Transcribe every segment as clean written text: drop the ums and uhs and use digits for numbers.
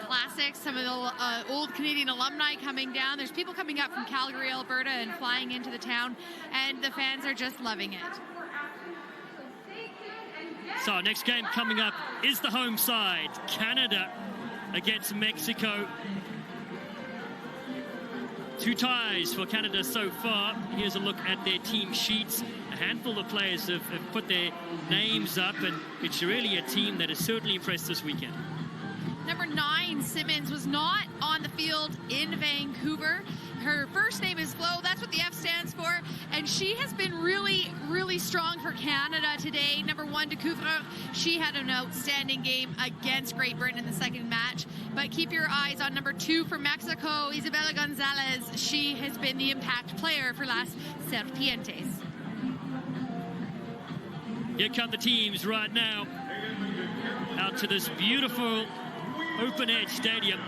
classics, some of the old Canadian alumni coming down. There's people coming up from Calgary, Alberta, and flying into the town, and the fans are just loving it. So next game coming up is the home side, Canada against Mexico. 2 ties for Canada so far. Here's a look at their team sheets. A handful of players have put their names up, and it's really a team that has certainly impressed this weekend. Number 9, 7's, was not on the field in Vancouver. Her first name is Flo, that's what the F stands for, and she has been really, really strong for Canada today. Number 1, Découvre, she had an outstanding game against Great Britain in the second match, but keep your eyes on number 2 for Mexico, Isabela Gonzalez. She has been the impact player for Las Serpientes. Here come the teams right now out to this beautiful open-edge stadium.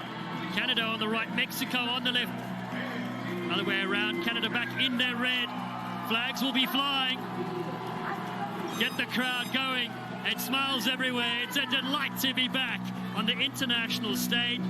Canada on the right, Mexico on the left. Other way around, Canada back in their red. Flags will be flying. Get the crowd going and smiles everywhere. It's a delight to be back on the international stage.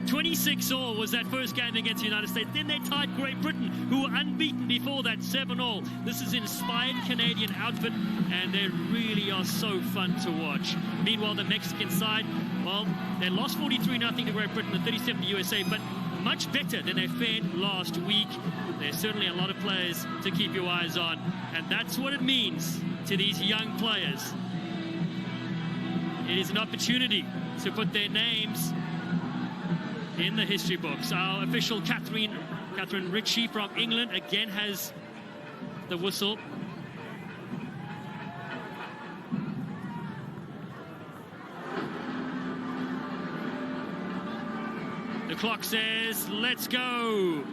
26-all was that first game against the United States. Then they tied Great Britain, who were unbeaten before that, 7-all. This is an inspired Canadian outfit, and they really are so fun to watch. Meanwhile, the Mexican side, well, they lost 43-0 to Great Britain and 37 to USA, but much better than they fared last week. There's certainly a lot of players to keep your eyes on, and that's what it means to these young players. It is an opportunity to put their names in the history books. Our official Catherine Ritchie from England again has the whistle. The clock says, let's go.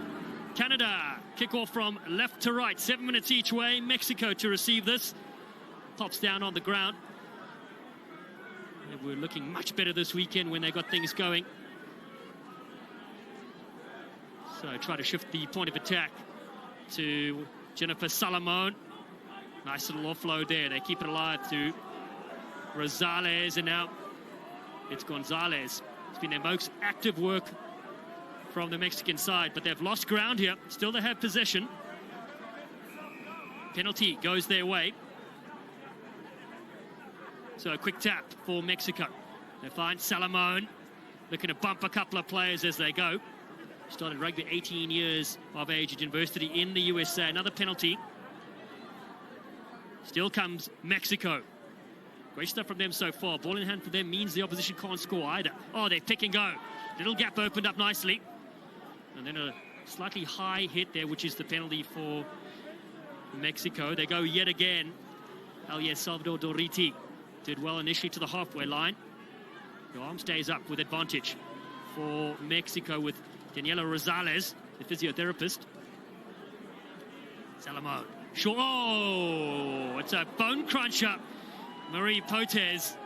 Canada, kickoff from left to right, 7 minutes each way. Mexico to receive this. Pops down on the ground. They were looking much better this weekend when they got things going. So try to shift the point of attack to Jennifer Salomon. Nice little offload there. They keep it alive to Rosales, and now it's Gonzalez. It's been their most active work from the Mexican side, but they've lost ground here. Still they have possession. Penalty goes their way. So a quick tap for Mexico. They find Salomon, looking to bump a couple of players as they go. Started rugby 18 years of age at university in the USA. Another penalty. Still comes Mexico. Great stuff from them so far. Ball in hand for them means the opposition can't score either. Oh, they pick and go. Little gap opened up nicely. And then a slightly high hit there, which is the penalty for Mexico. They go yet again. Salvador Doriti did well initially to the halfway line. The arm stays up with advantage for Mexico with Daniela Rosales, the physiotherapist. Salomon. Sure. Oh, it's a bone cruncher. Marie Potes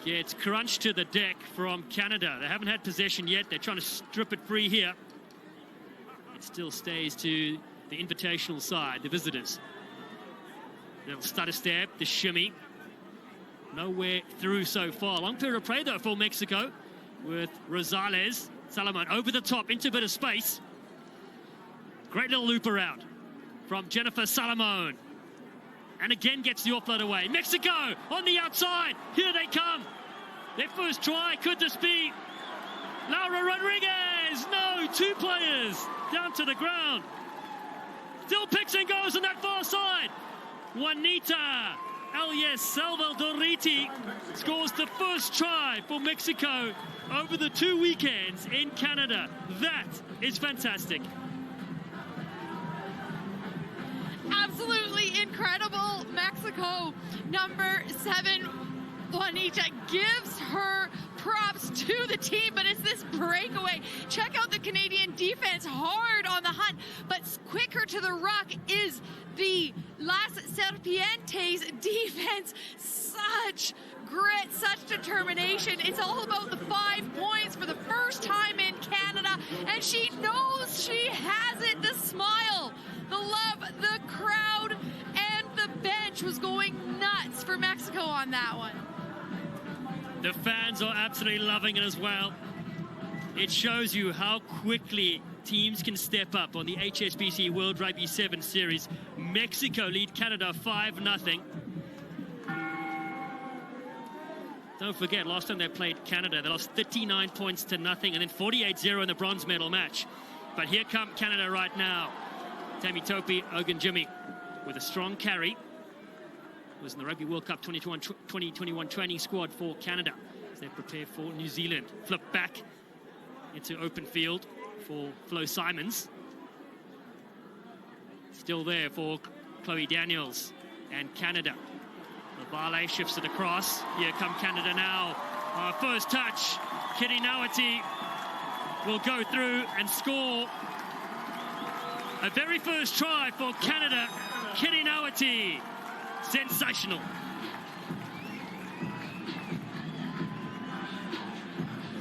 gets crunched to the deck from Canada. They haven't had possession yet. They're trying to strip it free here. It still stays to the invitational side, the visitors. Little stutter step, the shimmy. Nowhere through so far. Long period of play, though, for Mexico with Rosales. Salomon over the top, into a bit of space. Great little loop around from Jennifer Salomon. And again gets the offload away. Mexico on the outside. Here they come. Their first try. Could this be Laura Rodriguez? No, 2 players down to the ground. Still picks and goes on that far side. Juanita Salvadoriti scores the first try for Mexico over the 2 weekends in Canada. That is fantastic. Absolutely incredible. Mexico, number 7, Juanita, gives her props to the team, but it's this breakaway. Check out the Canadian defense, hard on the hunt, but quicker to the ruck is the Las Serpientes defense. Such grit, such determination. It's all about the 5 points for the first time in Canada, and she knows she has it. The smile, the love, the crowd, and the bench was going nuts for Mexico on that one. The fans are absolutely loving it as well. It shows you how quickly teams can step up on the HSBC World Rugby 7 Series. Mexico lead Canada 5-0. Don't forget, last time they played Canada, they lost 39 points to nothing, and then 48-0 in the bronze medal match. But here come Canada right now. Tammy Topi Ogunjimi with a strong carry. Was in the Rugby World Cup 2021 training squad for Canada as they prepare for New Zealand. Flip back into open field for Flo Simons. Still there for Chloe Daniels and Canada. Vale shifts it across. Here come Canada now. First touch. Kitty Nawati will go through and score. A very first try for Canada. Kitty Nawati. Sensational.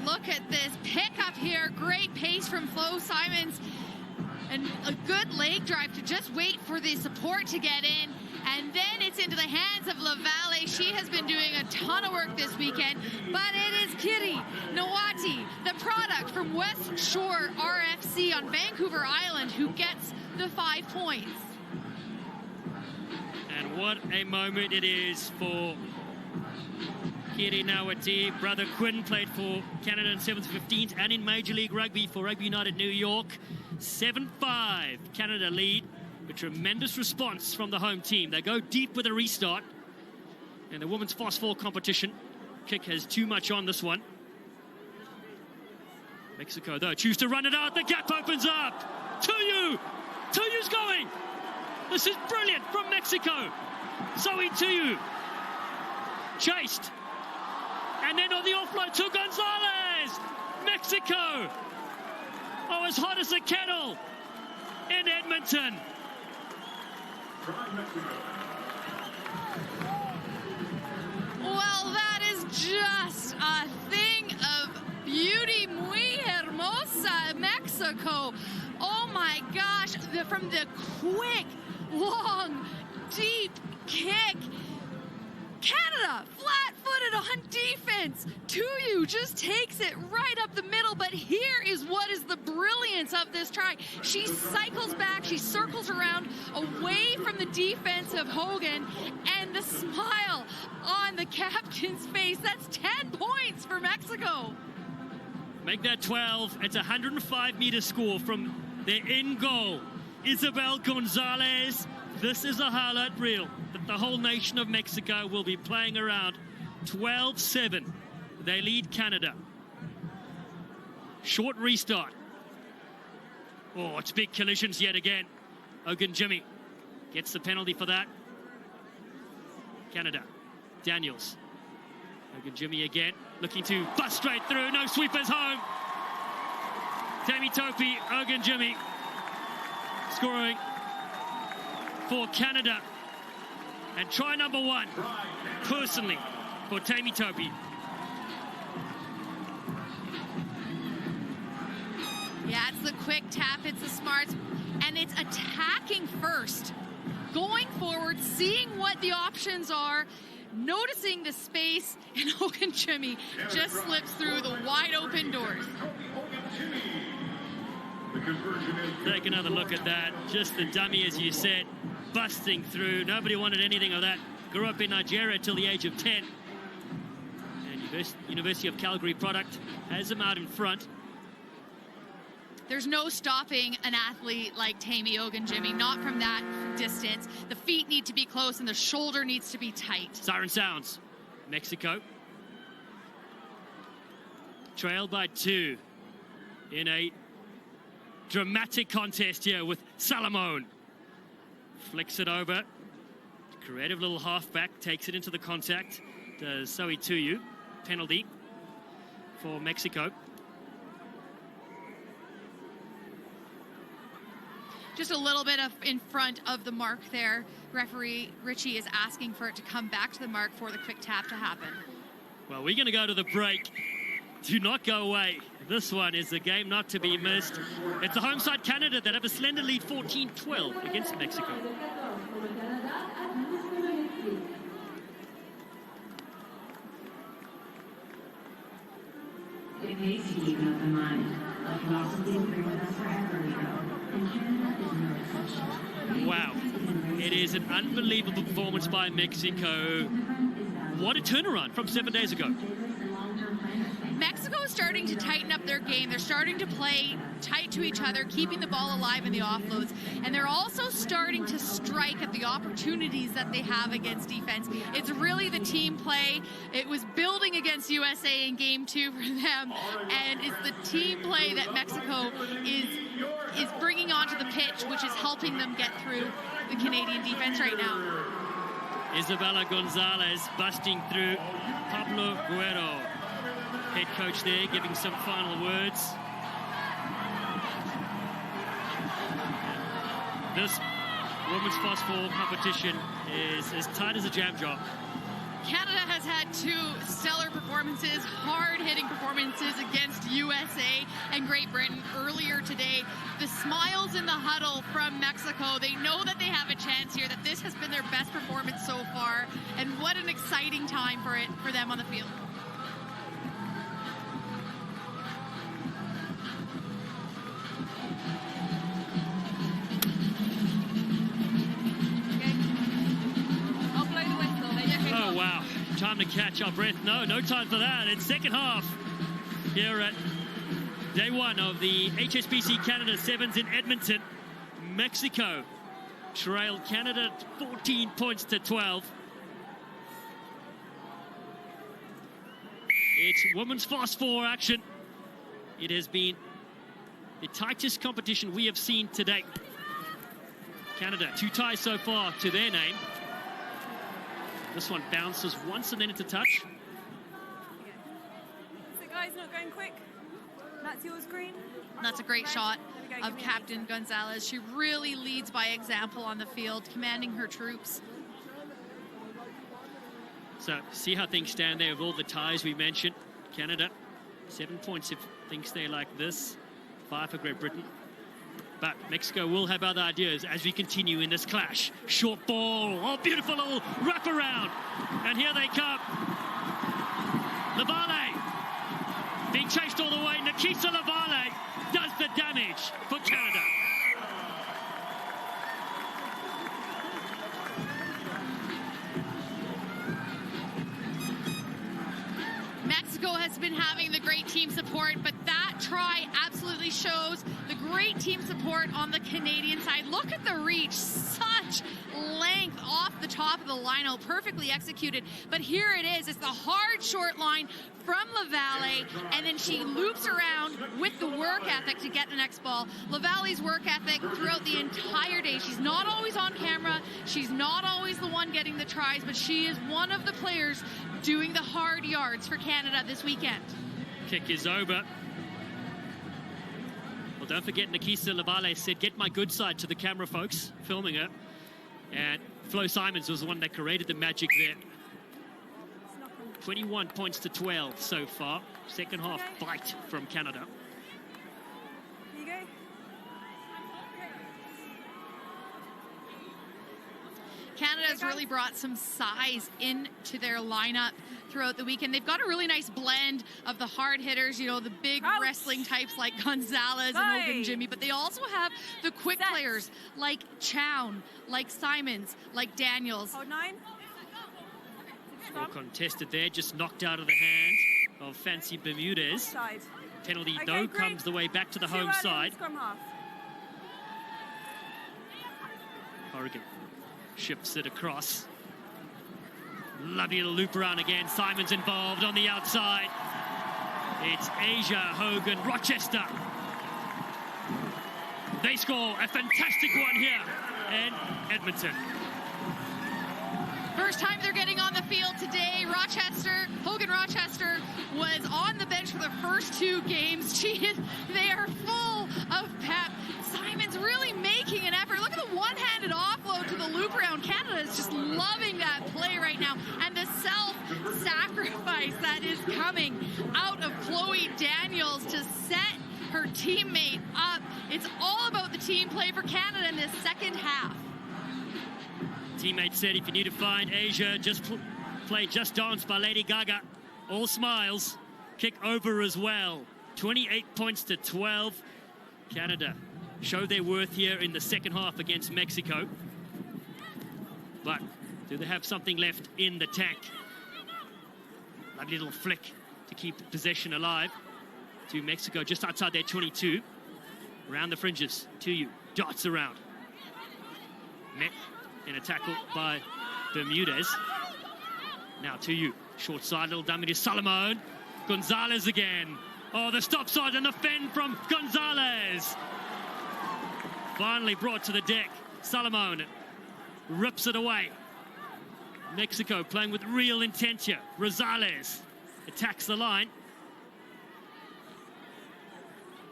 Look at this pickup here. Great pace from Flo Simons. And a good leg drive to just wait for the support to get in. And then it's into the hands of LaValle. She has been doing a ton of work this weekend. But it is Kitty Nawati, the product from West Shore RFC on Vancouver Island, who gets the 5 points. And what a moment it is for Kitty Nawati. Brother Quinn played for Canada in 7th, 15th, and in Major League Rugby for Rugby United New York. 7-5, Canada lead. A tremendous response from the home team. They go deep with a restart. And the women's fast-fall competition. Kick has too much on this one. Mexico, though, choose to run it out. The gap opens up. Tuyu! Tuyu's going! This is brilliant from Mexico. Zoe Tuyu. Chased. And then on the offload to Gonzalez. Mexico. Oh, as hot as a kettle in Edmonton. Well, that is just a thing of beauty. Muy hermosa, Mexico. Oh my gosh, from the quick, long, deep kick. Canada, flat-footed on defense. Tuyu just takes it right up the middle, but here is what is the brilliance of this try. She cycles back, she circles around away from the defense of Hogan, and the smile on the captain's face. That's 10 points for Mexico. Make that 12. It's a 105-meter score from their in goal. Isabel Gonzalez. This is a highlight reel that the whole nation of Mexico will be playing around. 12-7. They lead Canada. Short restart. Oh, it's big collisions yet again. Ogunjimi gets the penalty for that. Canada. Daniels. Ogunjimi again. Looking to bust straight through. No sweepers home. Tammy Topi Ogunjimi scoring for Canada, and try number 1 personally for Tammy Topi. Yeah, it's the quick tap, it's the smarts, and it's attacking first, going forward, seeing what the options are, noticing the space, and Ogunjimi just slips through the wide open doors. Take another look at that. Just the dummy, as you said, busting through. Nobody wanted anything of that. Grew up in Nigeria till the age of 10. And University of Calgary product has him out in front. There's no stopping an athlete like Tammy Ogunjimi, not from that distance. The feet need to be close and the shoulder needs to be tight. Siren sounds. Mexico trailed by 2 in a dramatic contest here with Salomon. Flicks it over. Creative little halfback takes it into the contact. Does Zoe Tuyu. Penalty for Mexico. Just a little bit of in front of the mark there. Referee Richie is asking for it to come back to the mark for the quick tap to happen. Well, we're going to go to the break. Do not go away. This one is a game not to be missed. It's the home side Canada that have a slender lead 14-12 against Mexico. pays to keep an open mind. Philosophy will bring with us wherever we go, and Canada is no exception. Wow. It is an unbelievable performance by Mexico. What a turnaround from 7 days ago. Mexico is starting to tighten up their game. They're starting to play tight to each other, keeping the ball alive in the offloads. And they're also starting to strike at the opportunities that they have against defense. It's really the team play. It was building against USA in game 2 for them. And it's the team play that Mexico is bringing onto the pitch, which is helping them get through the Canadian defense right now. Isabella Gonzalez busting through. Pablo Guerrero, head coach there, giving some final words. This women's phosphor competition is as tight as a jam jar. Canada has had 2 stellar performances, hard-hitting performances against USA and Great Britain earlier today. The smiles in the huddle from Mexico, they know that they have a chance here, that this has been their best performance so far, and what an exciting time for them on the field. Oh, wow. Time to catch our breath. No time for that. It's second half here at day 1 of the HSBC Canada 7's in Edmonton. Mexico trailed Canada 14 points to 12. It's women's phosphor action. It has been the tightest competition we have seen to date. Canada, 2 ties so far to their name. This one bounces once and then into touch. The guy's not going quick. That's yours, Green. That's a great shot of Captain Gonzalez. She really leads by example on the field, commanding her troops. So see how things stand there with all the ties we mentioned. Canada, 7 points if things stay like this. 5 for Great Britain. But Mexico will have other ideas as we continue in this clash. Short ball. Oh, beautiful little wraparound. And here they come. Lavale being chased all the way. Nikisa Lavale does the damage for Canada. Mexico has been having the great team support, but that try absolutely shows the great team support on the Canadian side. Look at the reach, such length off the top of the line, perfectly executed. But here it is, it's the hard short line from Lavale, and then she loops around with the work ethic to get the next ball. Lavale's work ethic throughout the entire day. She's not always on camera, she's not always the one getting the tries, but she is one of the players doing the hard yards for Canada this weekend. Kick is over. Well, don't forget, Nikisa Lavale said, "Get my good side" to the camera folks filming her. And Flo Simons was the one that created the magic there. 21 points to 12 so far. Second half bite from Canada. Here you go. Canada has really brought some size into their lineup throughout the weekend. They've got a really nice blend of the hard hitters, you know, the big wrestling types like Gonzalez and Ogunjimi, but they also have the quick players like Chown, like Simons, like Daniels. Hold 9. All contested there, just knocked out of the hand of Fancy Bermudez. Side. Penalty, Okay, though, great. comes the way back to the 2 home early side. Scrum half. Corrigan shifts it across. Lovely little loop around again. Simon's involved on the outside. It's Asia Hogan Rochester. They score a fantastic one here in Edmonton. First time they're getting on the field today. Hogan Rochester was on the bench for the first 2 games. They are full of pep. Simon's really making an effort. Look at the one-handed offload to the loop around. Canada is just loving that play right now. And the self-sacrifice that is coming out of Chloe Daniels to set her teammate up. It's all about the team play for Canada in this second half. Teammate said, if you need to find Asia, just play Just Dance by Lady Gaga. All smiles. kick over as well. 28 points to 12. Canada show their worth here in the second half against Mexico. But do they have something left in the tank? A little flick to keep possession alive to Mexico just outside their 22. Around the fringes, to you, dots around. Met in a tackle by Bermudez. Now to you, short side, little dummy to Solomon. Gonzalez again. Oh, the stop side and the fend from Gonzalez. Finally brought to the deck. Solomon rips it away. Mexico playing with real intent here. Rosales attacks the line.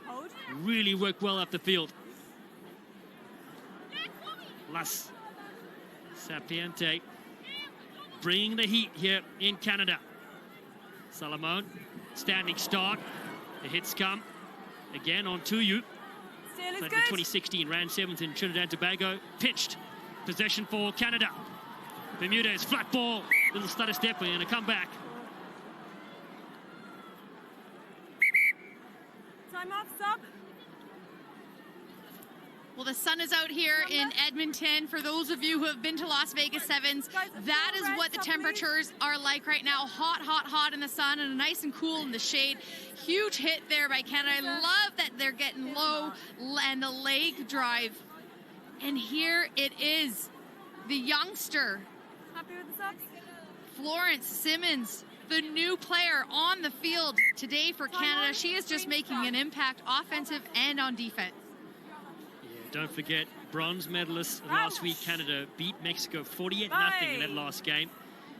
Hold. Really worked well up the field. Las Sapiente bringing the heat here in Canada. Solomon, standing start. The hits come again on Tuyu. Still is Played good. for 2016, ran 7th in Trinidad and Tobago. Pitched. Possession for Canada. Bermudez, flat ball. Little stutter step and a comeback. Time off, sub. Well, the sun is out here in Edmonton. For those of you who have been to Las Vegas 7's, that is what the temperatures are like right now. Hot, hot, hot in the sun and nice and cool in the shade. Huge hit there by Canada. I love that they're getting low and the leg drive. And here it is, the youngster, Happy with the subs? Florence Simmons, the new player on the field today for Canada. She is just making an impact, offensive and on defense. Don't forget, bronze medalists last week. Canada beat Mexico 48-0 in that last game.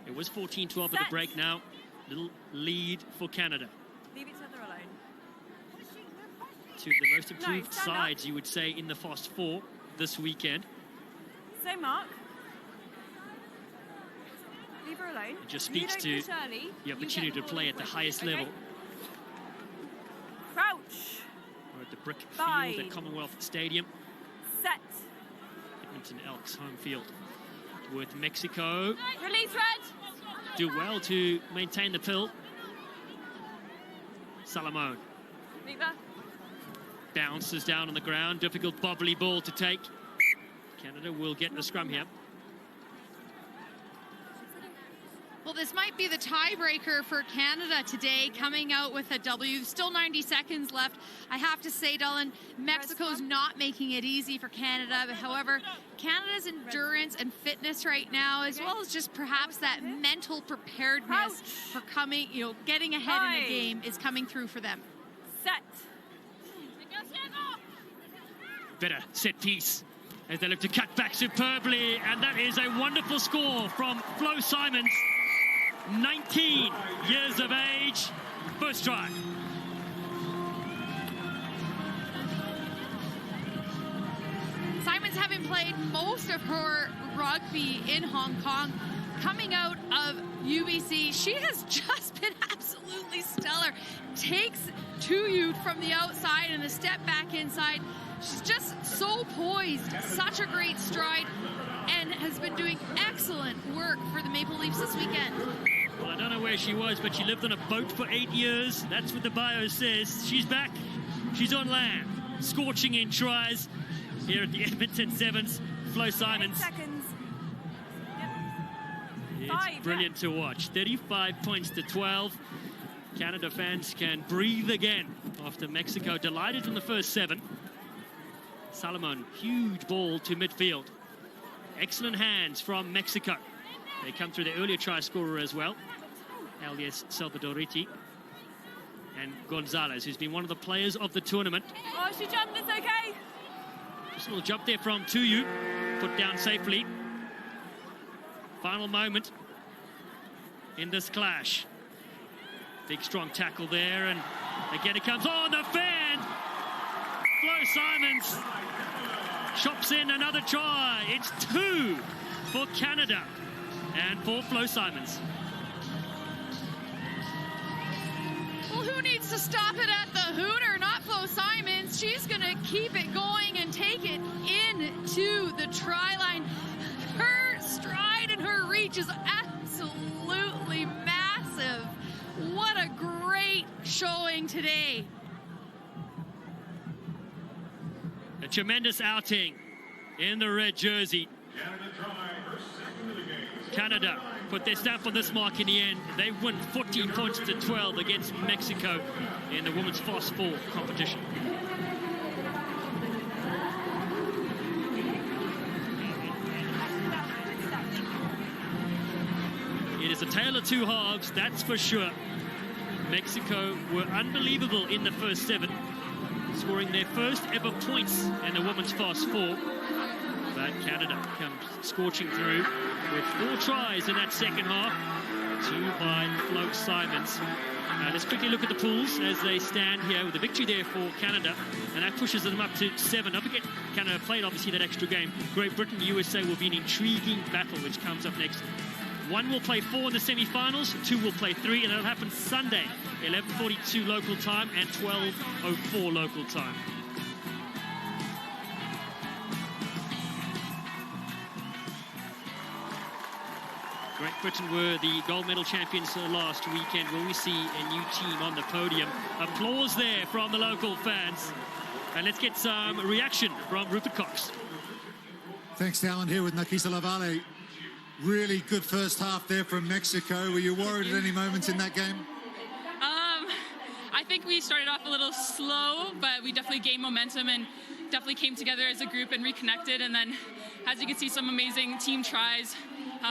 It was 14-12 at the break now. Little lead for Canada. Leave each other alone. To the most improved stand sides, you would say, in the Fast Four this weekend. So, Mark. Leave her alone. It just speaks to the opportunity to play at the highest level. Crouch. We're at the brick field at Commonwealth Stadium. Set. Edmonton Elks home field. With Mexico. Release red. Do well to maintain the pill. Solomon. Leave her. Bounces down on the ground. Difficult bobbly ball to take. Canada will get the scrum here. Well, this might be the tiebreaker for Canada today, coming out with a W. Still 90 seconds left. I have to say, Dylan, Mexico's not making it easy for Canada. But however, Canada's endurance and fitness right now, as well as just perhaps that mental preparedness for coming, getting ahead in a game, is coming through for them. Set. Better set piece as they look to cut back superbly, and that is a wonderful score from Flo Simons. 19 years of age, first try. Simons, having played most of her rugby in Hong Kong, coming out of UBC, she has just been absolutely stellar. Takes Tuyu from the outside and a step back inside. She's just so poised, such a great stride, and has been doing excellent work for the Maple Leafs this weekend. Well, I don't know where she was, but she lived on a boat for 8 years. That's what the bio says. She's back. She's on land. Scorching in tries here at the Edmonton 7's. Flo Simons. 8 seconds. Yep. It's brilliant to watch. 35 points to 12. Canada fans can breathe again after Mexico delighted in the first 7. Solomon, huge ball to midfield. Excellent hands from Mexico. They come through the earlier try scorer as well, alias Salvadoriti. And Gonzalez, who's been one of the players of the tournament. Oh, she jumped, it's okay. Just a little jump there from Tuyu, put down safely. Final moment in this clash. Big strong tackle there, and again it comes on the fan. Flo Simons chops in another try. It's 2 for Canada and for Flo Simons. Well, who needs to stop it at the Hooter? Not Flo Simons. She's going to keep it going and take it into the try line. Her stride and her reach is absolutely massive. What a great showing today. A tremendous outing in the red jersey. Canada put their stamp on this mark in the end. They win 14 points to 12 against Mexico in the women's fast 4 competition. It is a tale of two halves, that's for sure. Mexico were unbelievable in the first 7, scoring their first ever points in the women's fast 4. But Canada comes scorching through with 4 tries in that second half, 2 by Flo Simons. Let's quickly look at the pools as they stand here with a victory there for Canada, and that pushes them up to 7. Don't forget, Canada played obviously that extra game. Great Britain, USA will be an intriguing battle which comes up next. 1 will play 4 in the semi-finals, 2 will play 3, and that'll happen Sunday, 11:42 local time and 12:04 local time. Great Britain were the gold medal champions last weekend. Will we see a new team on the podium? Applause there from the local fans. And let's get some reaction from Rupert Cox. Thanks, Alan, here with Nakisa Lavale. Really good first half there from Mexico. Were you worried at any moments in that game? I think we started off a little slow, but we definitely gained momentum and definitely came together as a group and reconnected. And then, as you can see, some amazing team tries.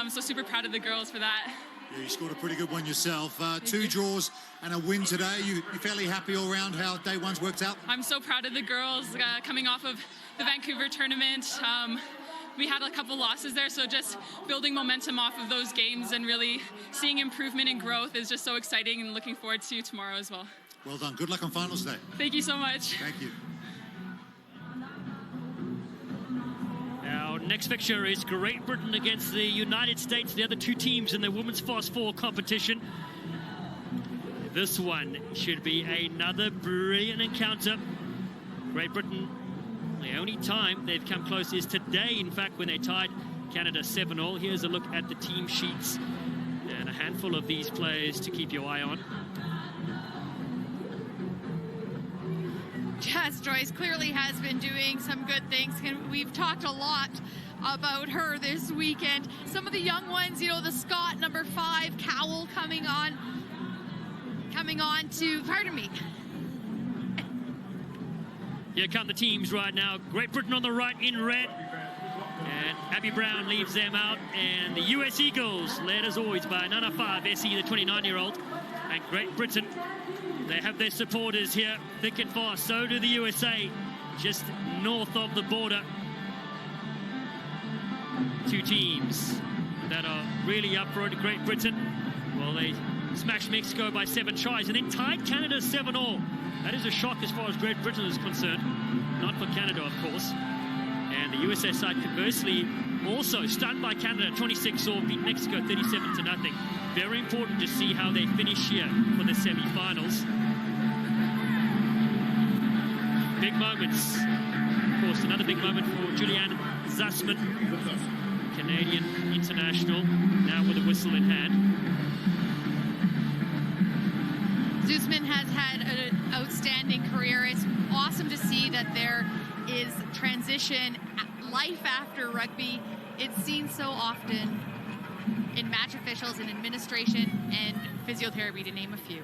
So super proud of the girls for that. Yeah, you scored a pretty good one yourself. 2 draws and a win today. You fairly happy all around how day one's worked out? I'm so proud of the girls coming off of the Vancouver tournament. We had a couple losses there, so just building momentum off of those games and really seeing improvement and growth is just so exciting, and looking forward to tomorrow as well. Well done. Good luck on finals day. Thank you so much. Thank you. Our next fixture is Great Britain against the United States, the other 2 teams in the women's fast 4 competition. This one should be another brilliant encounter. Great Britain, the only time they've come close is today, in fact, when they tied Canada 7-all. Here's a look at the team sheets and a handful of these players to keep your eye on. Jazz Joyce clearly has been doing some good things, and we've talked a lot about her this weekend. Some of the young ones, you know, the Scott number 5 Cowell coming on to, pardon me. Here come the teams right now. Great Britain on the right in red, and Abby Brown leaves them out, and the US Eagles, led as always by Nana 5 Essie, the 29-year-old, and Great Britain, they have their supporters here thick and fast. So do the USA, just north of the border. 2 teams that are really up for it. Great Britain, well, they smashed Mexico by 7 tries and then tied Canada 7-all. That is a shock as far as Great Britain is concerned. Not for Canada, of course. And the USA side, conversely, also stunned by Canada 26-all, beat Mexico 37-0. Very important to see how they finish here for the semi-finals. Big moments. Of course, another big moment for Julianne Zussman, Canadian international, now with a whistle in hand. Zussman has had an outstanding career. It's awesome to see that there is transition, life after rugby. It's seen so often in match officials and administration and physiotherapy, to name a few.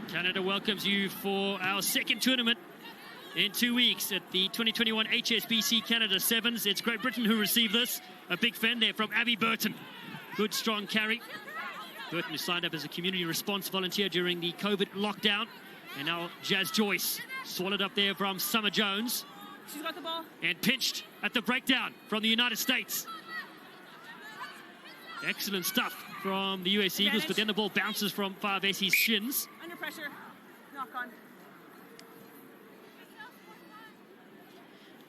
Canada welcomes you for our second tournament in 2 weeks at the 2021 HSBC Canada 7's. It's Great Britain who receive this. A big fan there from Abby Burton. Good, strong carry. Burton is signed up as a community response volunteer during the COVID lockdown. And now Jazz Joyce swallowed up there from Summer Jones. She's got the ball. And pinched at the breakdown from the United States. Excellent stuff from the US Eagles, but then the ball bounces from Favesi's shins. Under pressure. Knock on.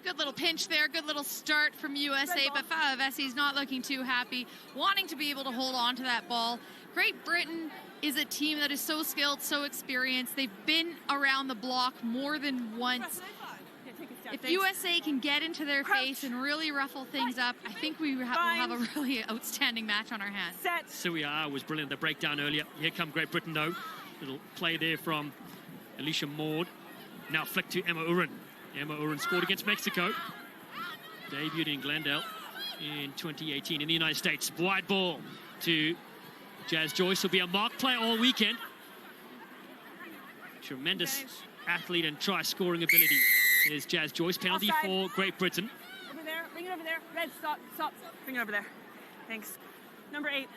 Good little pinch there, good little start from USA, but Favesi's not looking too happy, wanting to be able to hold on to that ball. Great Britain is a team that is so skilled, so experienced. They've been around the block more than once. Yeah, take a step. If thanks. USA can get into their Crouch. face and really ruffle things up, I think we'll have a really outstanding match on our hands. Set. Suia was brilliant. The breakdown earlier. Here come Great Britain, though. Little play there from Alicia Maud. Now flick to Emma Uren. Emma Uren scored against Mexico. Debuted in Glendale in 2018 in the United States. Wide ball to Jazz Joyce. Will be a mark play all weekend. Tremendous athlete and try-scoring ability is Jazz Joyce. Penalty Offside. for Great Britain. Over there. Bring it over there. Red, stop. Stop. Bring it over there. Thanks. Number 8.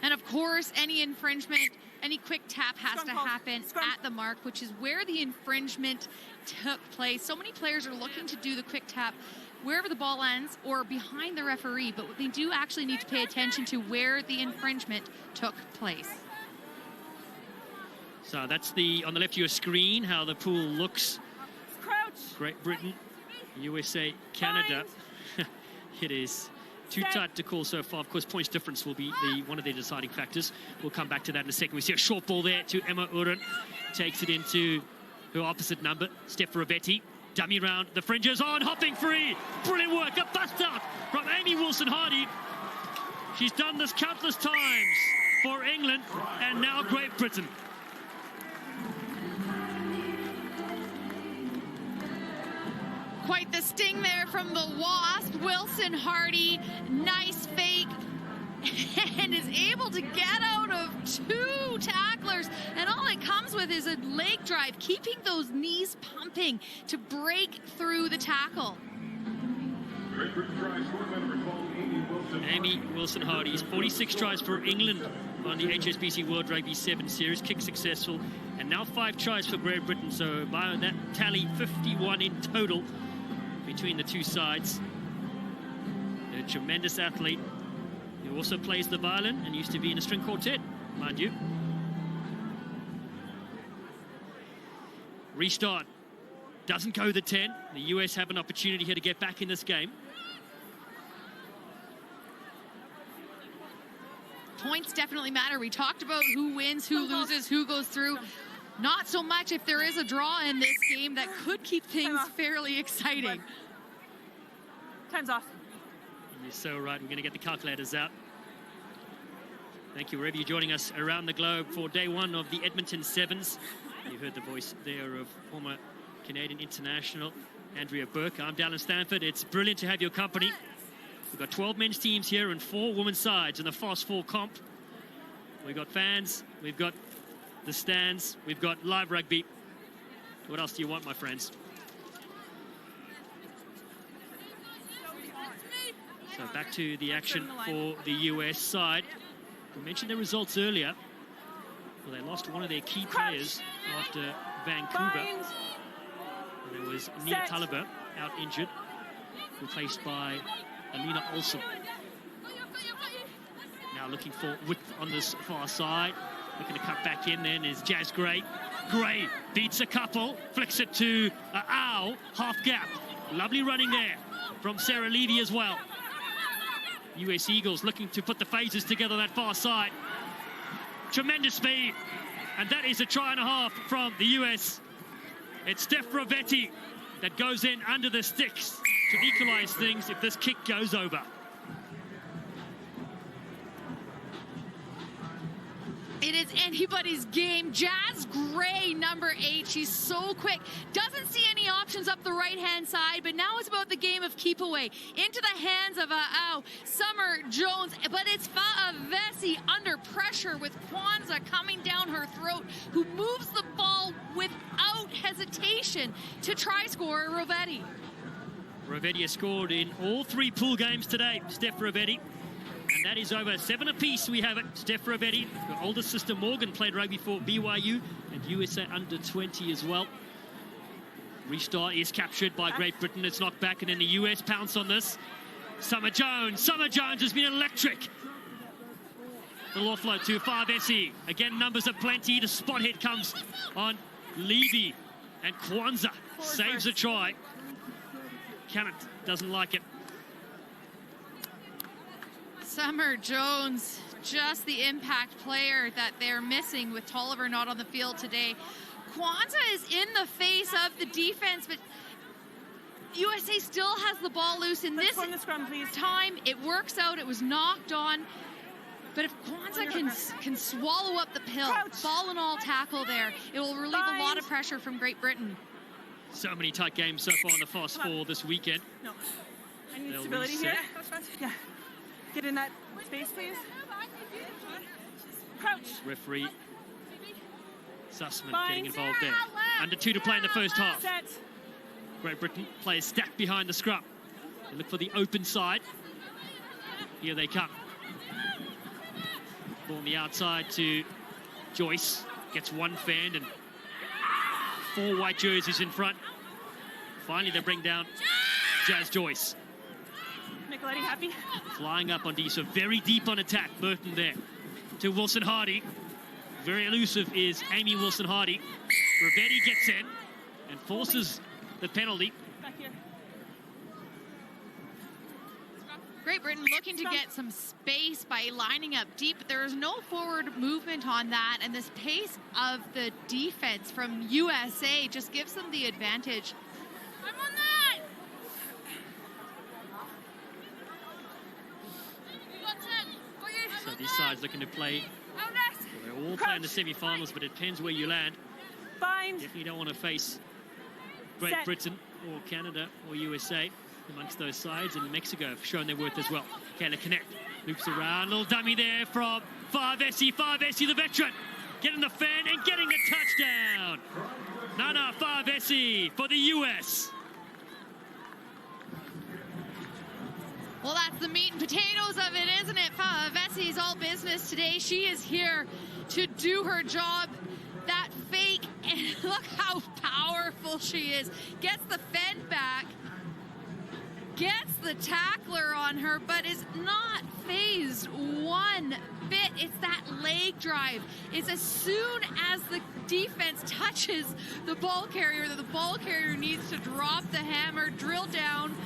And of course, any infringement, any quick tap has Scrum to call. happen Scrum. at the mark, which is where the infringement took place. So many players are looking to do the quick tap wherever the ball ends or behind the referee, but they do actually need to pay attention to where the infringement took place. So that's on the left of your screen, how the pool looks. Crouch. Great Britain, USA, Canada. It is too tight to call so far. Of course, points difference will be one of the deciding factors. We'll come back to that in a second. We see a short ball there to Emma Uren. Takes it into her opposite number, Steph Ravetti. Dummy round, the fringes on, hopping free. Brilliant work, a bust out from Amy Wilson-Hardy. She's done this countless times for England and now Great Britain. Quite the sting there from the Wasp. Wilson Hardy, nice fake, and is able to get out of 2 tacklers. And all it comes with is a leg drive, keeping those knees pumping to break through the tackle. Amy Wilson-Hardy's 46 tries for England on the HSBC World Rugby 7 Series, kick successful, and now 5 tries for Great Britain. So by that tally, 51 in total between the two sides. A tremendous athlete who also plays the violin and used to be in a string quartet, mind you. Restart. Doesn't go the 10. The US have an opportunity here to get back in this game. Points definitely matter. We talked about who wins, who loses, who goes through. Not so much if there is a draw in this game that could keep things fairly exciting. Time's off. You're so right. We're going to get the calculators out. Thank you, wherever you're joining us around the globe for day 1 of the Edmonton 7's. You heard the voice there of former Canadian international Andrea Burke. I'm Dallin Stanford. It's brilliant to have your company. We've got 12 men's teams here and 4 women's sides in the Fast 4 comp. We've got fans, we've got the stands, we've got live rugby. What else do you want, my friends? So back to the action for the US side. We mentioned the results earlier. Well, they lost one of their key players after Vancouver. And there was Nia Taliber out injured, replaced by Alina Olsen. Now looking for width on this far side. Looking to cut back in then is Jazz Gray. Gray beats a couple, flicks it to Ow, half gap. Lovely running there from Sarah Levy as well. US Eagles looking to put the phases together on that far side. Tremendous speed. And that is a try and a half from the US. It's Steph Ravetti that goes in under the sticks to equalize things if this kick goes over. It is anybody's game. Jazz Gray, number 8. She's so quick. Doesn't see any options up the right-hand side, but now it's about the game of keep away. Into the hands of Summer Jones, but it's Fa'avesi under pressure with Kwanzaa coming down her throat, who moves the ball without hesitation to try score Ravetti. Ravetti has scored in all 3 pool games today, Steph Ravetti. And that is over 7 apiece. We have it. Steph Ravetti, her older sister Morgan, played rugby for BYU and USA under 20 as well. Restart is captured by Great Britain. It's knocked back, and then the US pounce on this. Summer Jones has been electric. Little offload to Fa'avesi. Again, numbers are plenty. The spot hit comes on Levy, and Kwanzaa saves a try. Cannon doesn't like it. Summer Jones, just the impact player that they're missing with Tolliver not on the field today. Kwanzaa is in the face of the defense, but USA still has the ball loose in Let's this form the scrum, please. time. It works out. It was knocked on. But if Kwanzaa can swallow up the pill, Crouch. ball and all tackle there, it will relieve a lot of pressure from Great Britain. So many tight games so far in the Fast Four this weekend. No. I need They'll stability reset. here. Yeah. Get in that space, please. Crouch. Referee Sussman Bind. getting involved there. Under 2 to play in the first half. Set. Great Britain players stacked behind the scrum. They look for the open side. Here they come. Ball on the outside to Joyce. Gets one fanned and 4 white jerseys in front. Finally, they bring down Jazz Joyce. Nicoletti happy? Flying up on D, so very deep on attack. Burton there to Wilson Hardy. Very elusive is Amy Wilson Hardy. Ravetti gets in and forces the penalty. Back here. Great Britain looking to get some space by lining up deep, but there is no forward movement on that, and this pace of the defense from USA just gives them the advantage. I'm on that! So these sides looking to play. They're all playing the semi-finals, but it depends where you land. Bind. Definitely don't want to face Great Set. Britain or Canada or USA amongst those sides, and Mexico have shown their worth as well. Kayla Connect loops around, little dummy there from Favesi the veteran, getting the fan and getting the touchdown. Nana Favesi for the US. Well, that's the meat and potatoes of it, isn't it? Vessi's all business today. She is here to do her job. That fake, and look how powerful she is. Gets the fend back, gets the tackler on her, but is not phased one bit. It's that leg drive. It's as soon as the defense touches the ball carrier that the ball carrier needs to drop the hammer, drill down,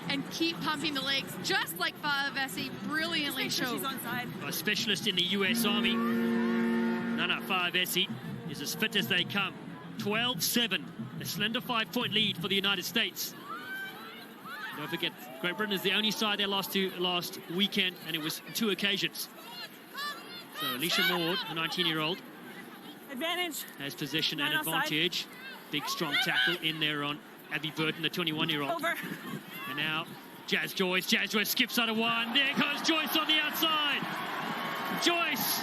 and keep pumping the legs, just like Favesi brilliantly showed. She's on side. A specialist in the US Army, Nana Favesi is as fit as they come. 12-7, a slender 5-point lead for the United States. Don't forget, Great Britain is the only side they lost to last weekend, and it was 2 occasions. So Alicia Maud, the 19-year-old, Advantage. has possession and Line outside. advantage. Big, strong tackle in there on Abby Burton, the 21-year-old. Over. And now Jazz Joyce. Jazz Joyce skips out of one. There goes Joyce on the outside. Joyce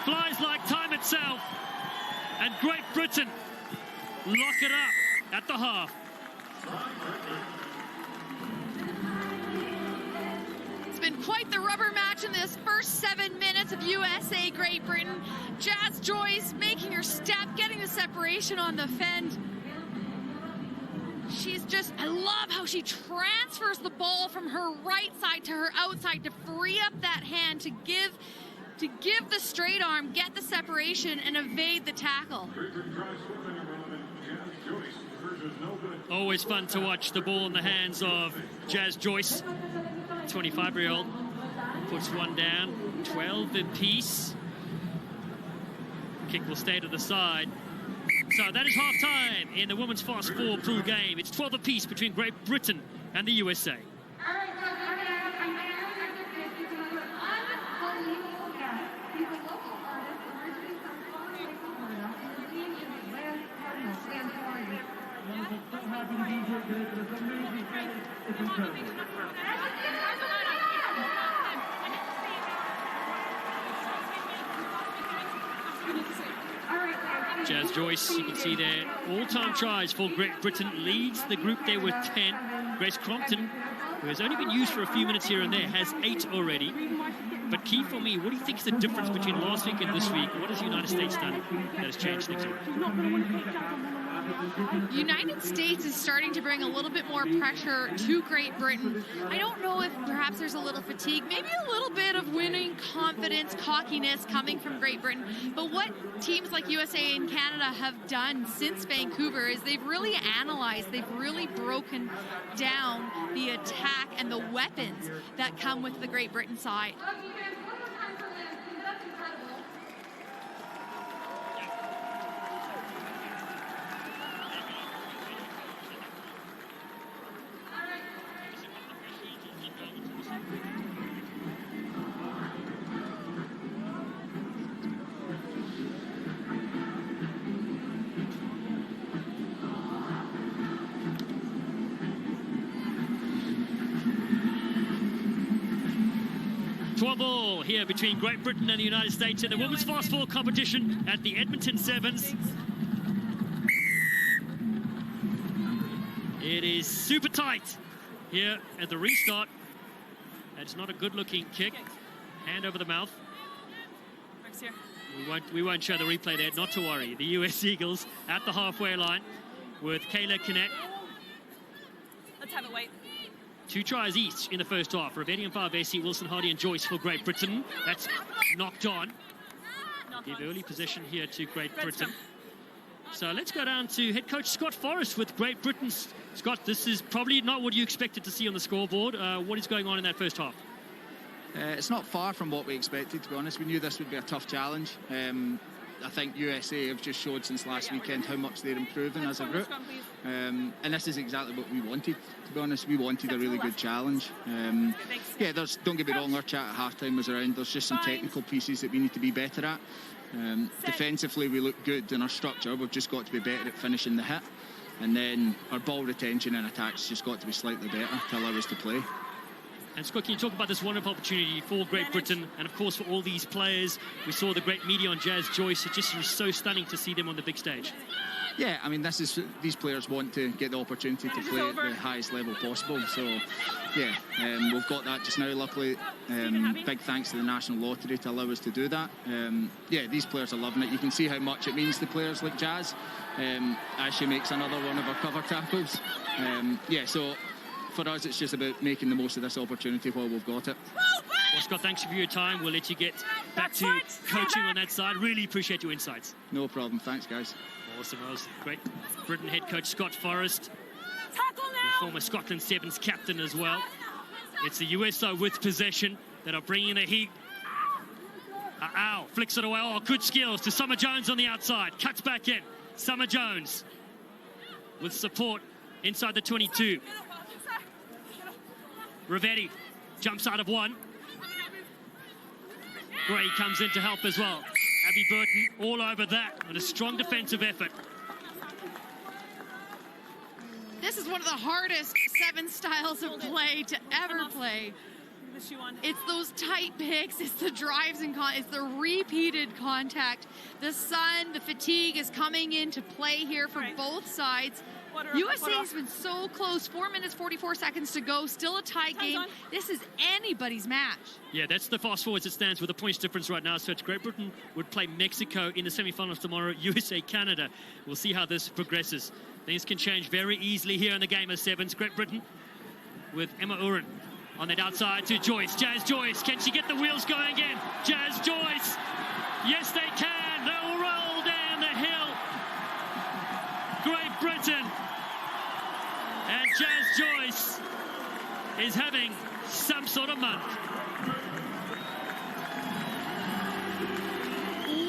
flies like time itself. And Great Britain lock it up at the half. It's been quite the rubber match in this first 7 minutes of USA Great Britain. Jazz Joyce making her step, getting the separation on the fend. She's just, I love how she transfers the ball from her right side to her outside to free up that hand to give the straight arm, get the separation, and evade the tackle. Always fun to watch the ball in the hands of Jazz Joyce. 25-year-old puts one down, 12 apiece. Kick will stay to the side. So that is half-time in the women's Fast Four pool game. It's 12 apiece between Great Britain and the USA. Jazz Joyce, you can see there, all-time tries for Great Britain, leads the group there with 10. Grace Crompton, who has only been used for a few minutes here and there, has 8 already. But key for me, what do you think is the difference between last week and this week? What has the United States done that has changed things? United States is starting to bring a little bit more pressure to Great Britain. I don't know if perhaps there's a little fatigue, maybe a little bit of winning confidence, cockiness coming from Great Britain. But what teams like USA and Canada have done since Vancouver is they've really analyzed, they've really broken down the attack and the weapons that come with the Great Britain side. 12 all here between Great Britain and the United States in the women's fast four competition at the Edmonton 7's. It is super tight here at the restart. That's not a good-looking kick. Hand over the mouth. We won't show the replay there, not to worry. The US Eagles at the halfway line with Kayla Kinnett. Let's have it, White. 2 tries each in the first half. Ravetti and Farvesi, Wilson Hardy and Joyce for Great Britain. That's knocked on. Give early possession here to Great Britain. So let's go down to head coach Scott Forrest with Great Britain. Scott, this is probably not what you expected to see on the scoreboard. What is going on in that first half? It's not far from what we expected, to be honest. We knew this would be a tough challenge. I think USA have just showed since last weekend how much they're improving as a group. And this is exactly what we wanted, to be honest. We wanted a really good challenge. Yeah, don't get me wrong, our chat at halftime was around. There's just some technical pieces that we need to be better at. Defensively, we look good in our structure. We've just got to be better at finishing the hit. And then our ball retention and attacks just got to be slightly better to allow us to play. And Scott, can you talk about this wonderful opportunity for Great Britain and, of course, for all these players? We saw the great media on Jazz Joyce. It just was so stunning to see them on the big stage. Yeah, I mean, these players want to get the opportunity to play at the highest level possible. So, yeah, we've got that just now, luckily. Big thanks to the National Lottery to allow us to do that. Yeah, these players are loving it. You can see how much it means to players like Jazz as she makes another one of her cover tackles. Yeah, so for us, it's just about making the most of this opportunity while we've got it. Well, Scott, thanks for your time. We'll let you get back to coaching on that side. Really appreciate your insights. No problem. Thanks, guys. Awesome. That was Great Britain head coach Scott Forrest, Tackle the now. former Scotland 7's captain as well. It's the USA with possession that are bringing the heat. Ow, flicks it away. Oh, good skills to Summer Jones on the outside. Cuts back in. Summer Jones with support inside the 22. Ravetti jumps out of one. Gray comes in to help as well. Abby Burton all over that and a strong defensive effort. This is one of the hardest 7 styles of play to ever play. It's those tight picks, it's the drives and it's the repeated contact. The sun, the fatigue is coming into play here for both sides. USA has been so close. 4 minutes, 44 seconds to go. Still a tie game. This is anybody's match. Yeah, that's the fast forwards it stands with a points difference right now. So it's Great Britain would play Mexico in the semifinals tomorrow. USA, Canada. We'll see how this progresses. Things can change very easily here in the game of 7's. Great Britain with Emma Uren on that outside to Joyce. Jazz Joyce. Can she get the wheels going again? Jazz Joyce. Yes, they can. They'll roll down the hill. Great Britain. And Jazz Joyce is having some sort of month.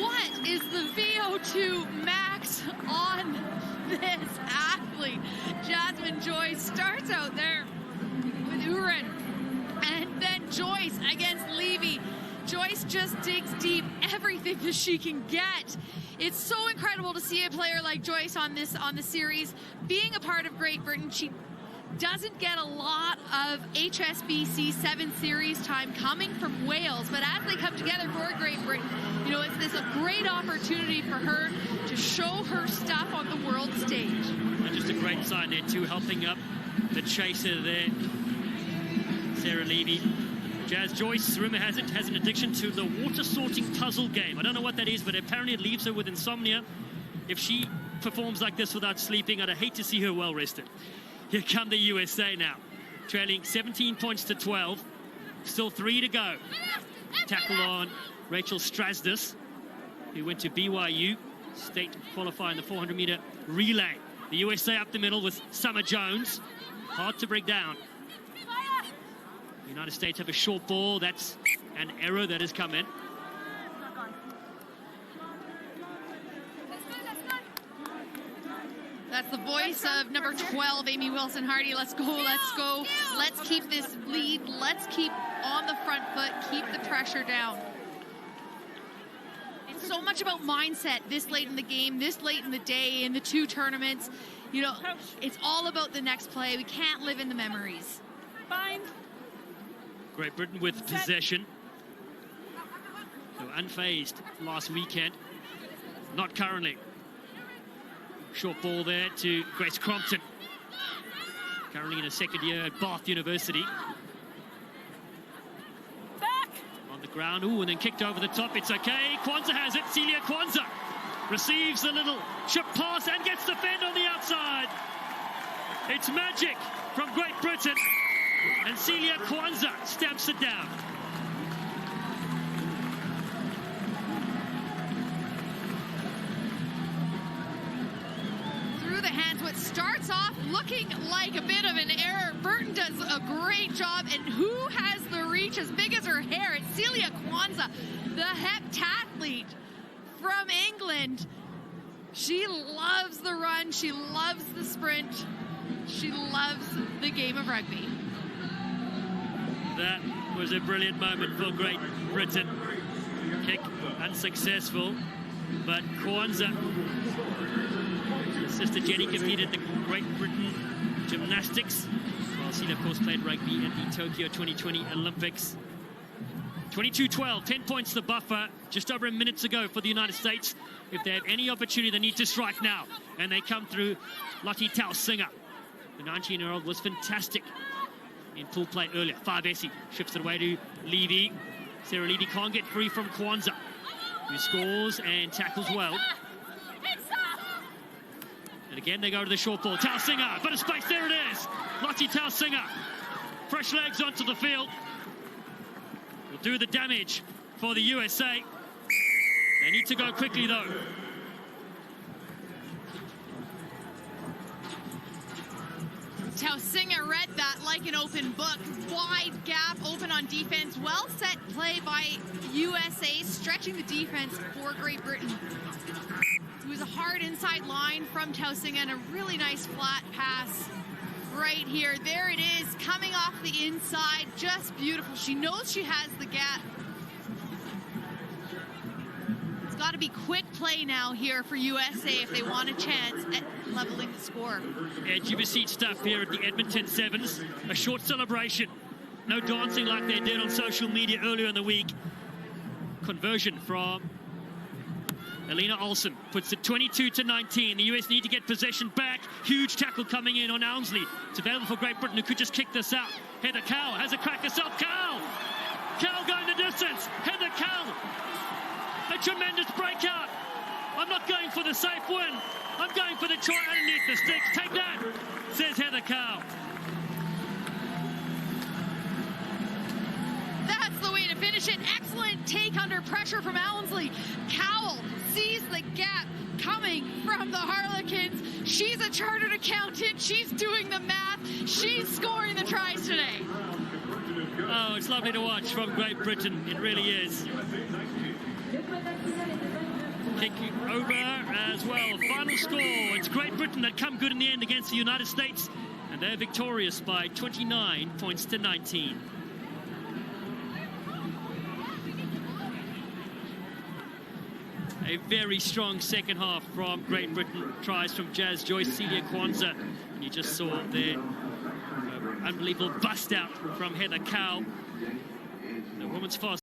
What is the VO2 max on this athlete? Jasmine Joyce starts out there with Uren. And then Joyce against Levy. Joyce just digs deep everything that she can get. It's so incredible to see a player like Joyce on the series being a part of Great Britain. She doesn't get a lot of HSBC 7 series time coming from Wales, but as they come together for Great Britain, you know, it's a great opportunity for her to show her stuff on the world stage. And just a great sign there too, helping up the chaser there, Sarah Levy. Jazz Joyce, rumor has it, has an addiction to the water sorting puzzle game. I don't know what that is, but apparently it leaves her with insomnia. If she performs like this without sleeping, I'd hate to see her well rested. Here come the USA now, trailing 17 points to 12. Still 3 to go. Tackle on Rachel Strasdis, who went to BYU, state qualifying the 400-meter relay. The USA up the middle with Summer Jones. Hard to break down. The United States have a short ball. That's an error that has come in. That's the voice of number 12, Amy Wilson Hardy. Let's go, let's go. Let's keep this lead. Let's keep on the front foot. Keep the pressure down. It's so much about mindset this late in the game, this late in the day, in the 2 tournaments. You know, it's all about the next play. We can't live in the memories. Fine. Great Britain with possession. They were unfazed last weekend. Not currently. Short ball there to Grace Crompton. Currently in a second year at Bath University. Back. On the ground, ooh, and then kicked over the top. It's okay. Kwanzaa has it. Celia Kwanzaa receives a little chip pass and gets the fend on the outside. It's magic from Great Britain. And Celia Kwanzaa stamps it down. Through the hands, what starts off looking like a bit of an error. Burton does a great job, and who has the reach as big as her hair? It's Celia Kwanzaa, the heptathlete from England. She loves the run, she loves the sprint, she loves the game of rugby. That was a brilliant moment for Great Britain. Kick unsuccessful, but Kwanzaa, sister Jenny, competed in the Great Britain gymnastics, while Celia, of course, played rugby at the Tokyo 2020 Olympics. 22-12, 10 points the buffer, just over a minute to go for the United States. If they have any opportunity, they need to strike now. And they come through. Lottie Tausinger, the 19-year-old, was fantastic in pool play earlier. Favesi shifts it away to Levy. Sarah Levy can't get free from Kwanzaa, who scores and tackles well. And again, they go to the short ball. Tausinger, bit of space, there it is. Lottie Tausinger, fresh legs onto the field. Will do the damage for the USA. They need to go quickly, though. Tausinger read that like an open book. Wide gap, open on defense. Well set play by USA, stretching the defense for Great Britain. It was a hard inside line from Tausinger and a really nice flat pass right here. There it is, coming off the inside, just beautiful. She knows she has the gap. It's got to be quick play now here for USA if they want a chance at leveling the score. Edge of your seat stuff here at the Edmonton 7's. A short celebration. No dancing like they did on social media earlier in the week. Conversion from Alina Olsen puts it 22-19. The US need to get possession back. Huge tackle coming in on Elmsley. It's available for Great Britain, who could just kick this out. Heather Cowell has a crack herself. Cowell going the distance. Heather Cowell, a tremendous breakout. I'm not going for the safe win. I'm going for the try underneath the sticks. Take that, says Heather Cowell. That's the way to finish it. Excellent take under pressure from Elmsley. Cowell sees the gap coming from the Harlequins. She's a chartered accountant. She's doing the math. She's scoring the tries today. Oh, it's lovely to watch from Great Britain. It really is. Kicking over as well. Final score. It's Great Britain that come good in the end against the United States. And they're victorious by 29 points to 19. A very strong second half from Great Britain. Tries from Jazz Joyce, Celia Kwanzaa. And you just saw there unbelievable bust out from Heather Cowell. The women's fast.